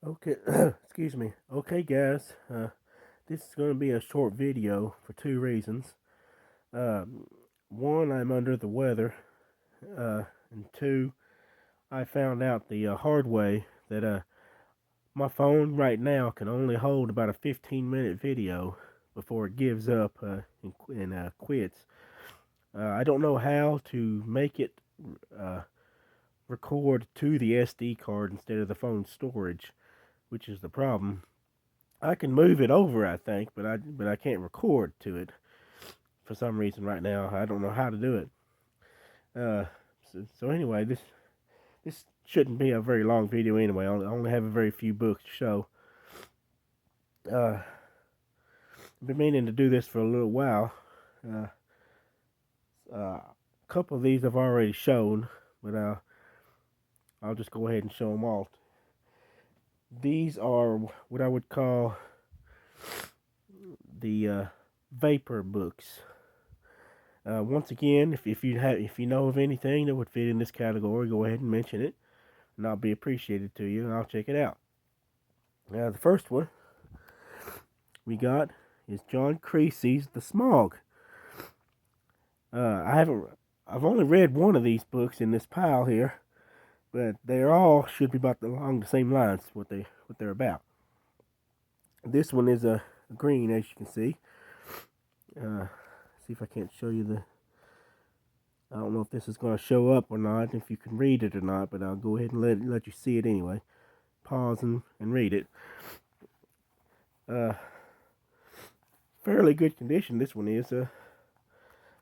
Okay, excuse me. Okay, guys, this is going to be a short video for two reasons. Um, One, I'm under the weather, and two, I found out the hard way that my phone right now can only hold about a 15-minute video before it gives up and quits. I don't know how to make it uh, record to the SD card instead of the phone storage, which is the problem. I can move it over, I think, but I can't record to it for some reason right now. I don't know how to do it. Uh, so anyway, this shouldn't be a very long video anyway. I only have a very few books to show. I've been meaning to do this for a little while. Uh, a couple of these I've already shown, but I'll just go ahead and show them all. These are what I would call the vapor books. Once again, if you know of anything that would fit in this category, go ahead and mention it, and I'll be appreciated to you, and I'll check it out. Now, the first one we got is John Creasy's The Smog. I've only read one of these books in this pile here, but they all should be about along the same lines what they're about. This one is a green, as you can see. See if I can't show you the. I don't know if this is going to show up or not, if you can read it or not, but I'll go ahead and let you see it anyway. Pause and read it. Uh, Fairly good condition this one is. I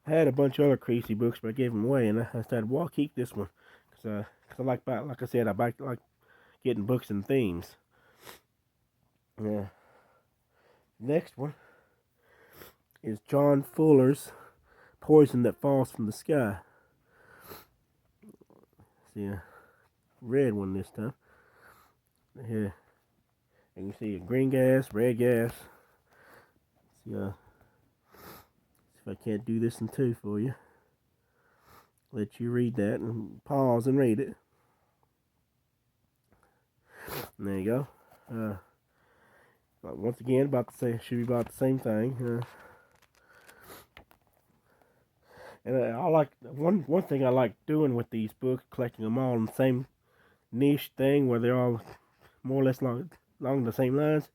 had a bunch of other Creasy books, but I gave them away, and I decided, well, I'll keep this one because I like I said, I like getting books and themes. Yeah. Next one is John Fuller's Poison That Falls from the Sky. See a red one this time. Here, you can see a green gas, red gas. See, if I can't do this in two for you. Let you read that and pause and read it. And there you go. Once again, about the same, should be about the same thing. And I like one thing I like doing with these books, collecting them all in the same niche thing where they're all more or less along the same lines.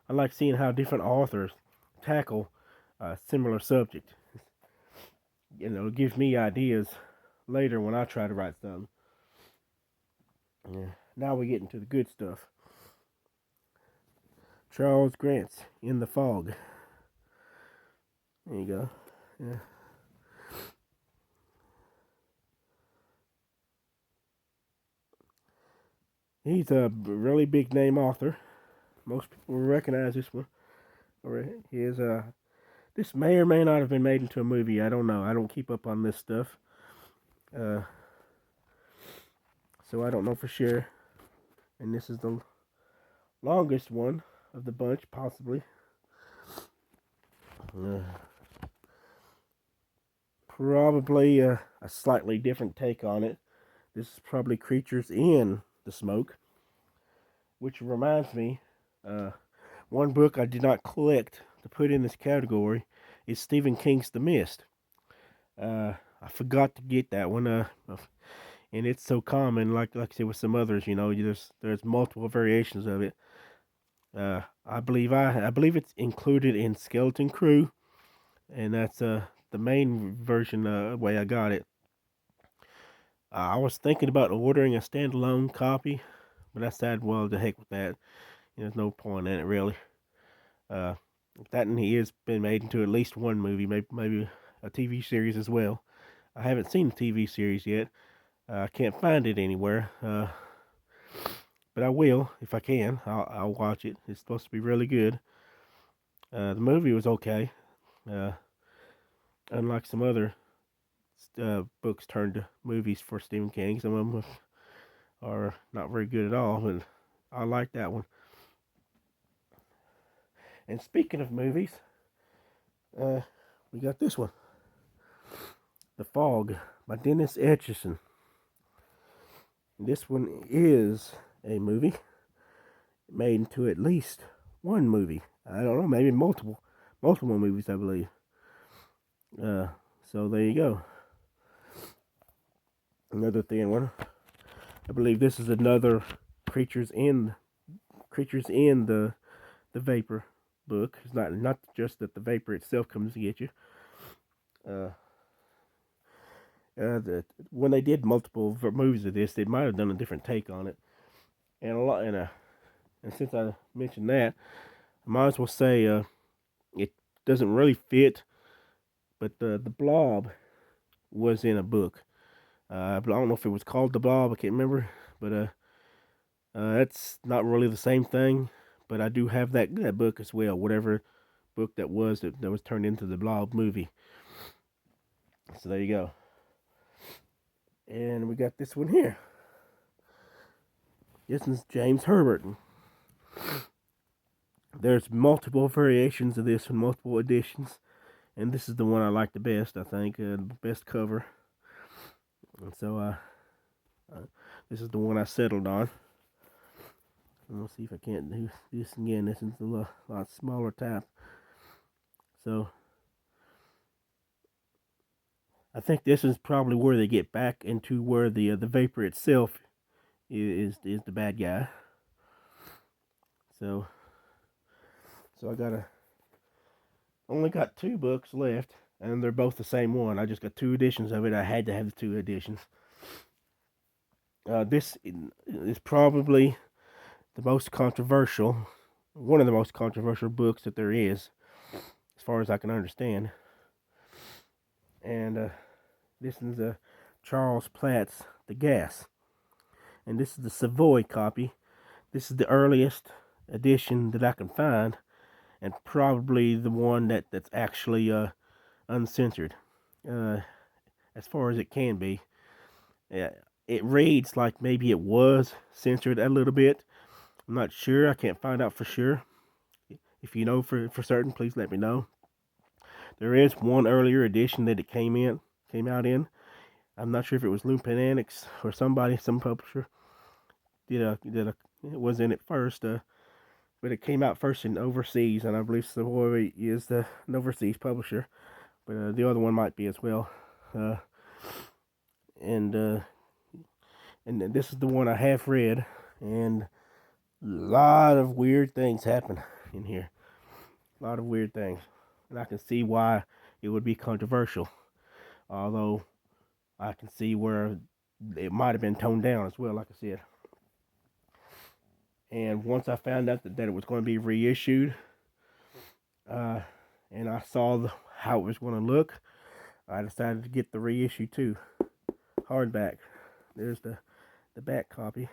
I like seeing how different authors tackle a similar subject. You know, it gives me ideas later when I try to write something. Yeah. Now we get into the good stuff. Charles Grant's In the Fog. There you go. Yeah. He's a really big name author. Most people will recognize this one. He is this may or may not have been made into a movie. I don't know. I don't keep up on this stuff. Uh, so I don't know for sure. And this is the longest one of the bunch, possibly. Uh, Probably a slightly different take on it. This is probably Creatures in the Smoke, which reminds me, uh, one book I did not collect to put in this category is Stephen King's The Mist. I forgot to get that one, and it's so common. Like I said with some others, you know, there's multiple variations of it. I believe it's included in Skeleton Crew, and that's the main version way I got it. I was thinking about ordering a standalone copy, but I decided, well, the heck with that. There's no point in it really. Uh, that and he has been made into at least one movie, maybe a TV series as well. I haven't seen the TV series yet. I can't find it anywhere, but I will if I can. I'll watch it. It's supposed to be really good. The movie was okay. Uh, Unlike some other books turned to movies for Stephen King, some of them are not very good at all, but I like that one. And speaking of movies, we got this one, The Fog by Dennis Etchison. This one is a movie. made into at least one movie. I don't know, maybe multiple movies, I believe. So there you go. Another thin one. I believe this is another creatures in the vapor book. It's not just that the vapor itself comes to get you. When they did multiple movies of this, they might have done a different take on it, and since I mentioned that, I might as well say it doesn't really fit, but the Blob was in a book. I don't know if it was called The Blob. I can't remember, but that's not really the same thing. But I do have that book as well. Whatever book that was turned into the Blob movie. So there you go. And we got this one here. This is James Herbert. There's multiple variations of this and multiple editions, and this is the one I like the best. I think best cover. And so this is the one I settled on. And we'll see if I can't do this again. This is a lot smaller type. So I think this is probably where they get back into where the vapor itself is the bad guy. So I only got 2 books left, and they're both the same one. I just got 2 editions of it. I had to have the 2 editions. This is probably the most controversial, one of the most controversial books that there is, as far as I can understand. And this is Charles Platt's The Gas. And this is the Savoy copy. This is the earliest edition that I can find, and probably the one that's actually uncensored, as far as it can be. It reads like maybe it was censored a little bit. I'm not sure. I can't find out for sure. If you know for certain, please let me know. There is one earlier edition that it came out in. I'm not sure if it was Lupin Annex or some publisher it was in it first. But it came out first in overseas, and I believe Savoy is an overseas publisher. But the other one might be as well. And this is the one I have read, and a lot of weird things happen in here. A lot of weird things, and I can see why it would be controversial. Although I can see where it might have been toned down as well, like I said. And once I found out that it was going to be reissued, and I saw how it was going to look, I decided to get the reissue too, hardback. There's the back copy.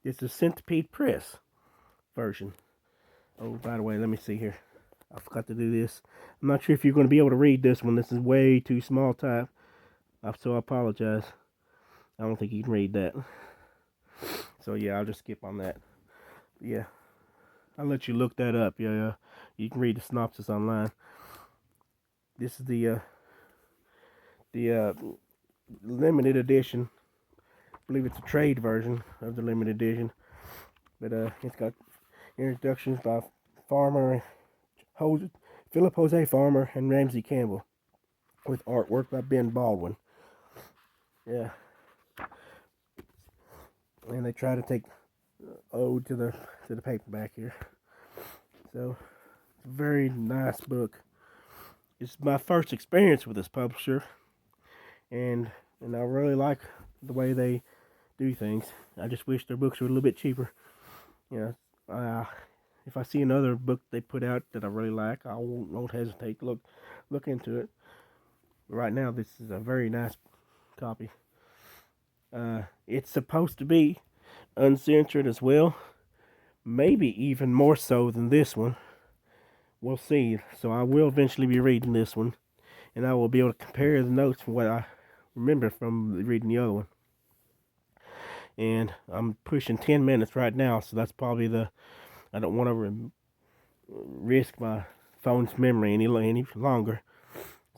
This is Centipede Press version. Oh, by the way, let me see here. I forgot to do this. I'm not sure if you're going to be able to read this one. This is way too small type, so I apologize. I don't think you can read that. So yeah, I'll just skip on that. Yeah, I'll let you look that up. Yeah, you can read the synopsis online. This is the limited edition. I believe it's a trade version of the limited edition, but it's got introductions by Philip Jose Farmer and Ramsey Campbell, with artwork by Ben Baldwin. Yeah, and they try to take ode to the paperback here. So it's a very nice book. It's my first experience with this publisher, and I really like the way they do things. I just wish their books were a little bit cheaper. You know, if I see another book they put out that I really like, I won't hesitate to look into it. Right now, this is a very nice copy. It's supposed to be uncensored as well, maybe even more so than this one. We'll see. So I will eventually be reading this one, and I will be able to compare the notes from what I remember from reading the other one. And I'm pushing 10 minutes right now, so that's probably I don't want to risk my phone's memory any longer.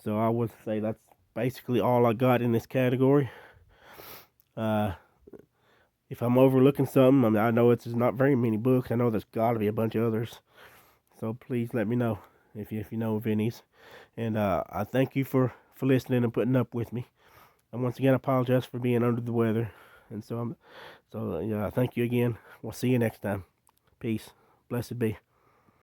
So I would say that's basically all I got in this category. If if I'm overlooking something, I mean, I know it's not very many books. I know there's got to be a bunch of others. So please let me know if you know of any. And I thank you for listening and putting up with me. And once again, I apologize for being under the weather. And so yeah, thank you again. We'll see you next time. Peace. Blessed be.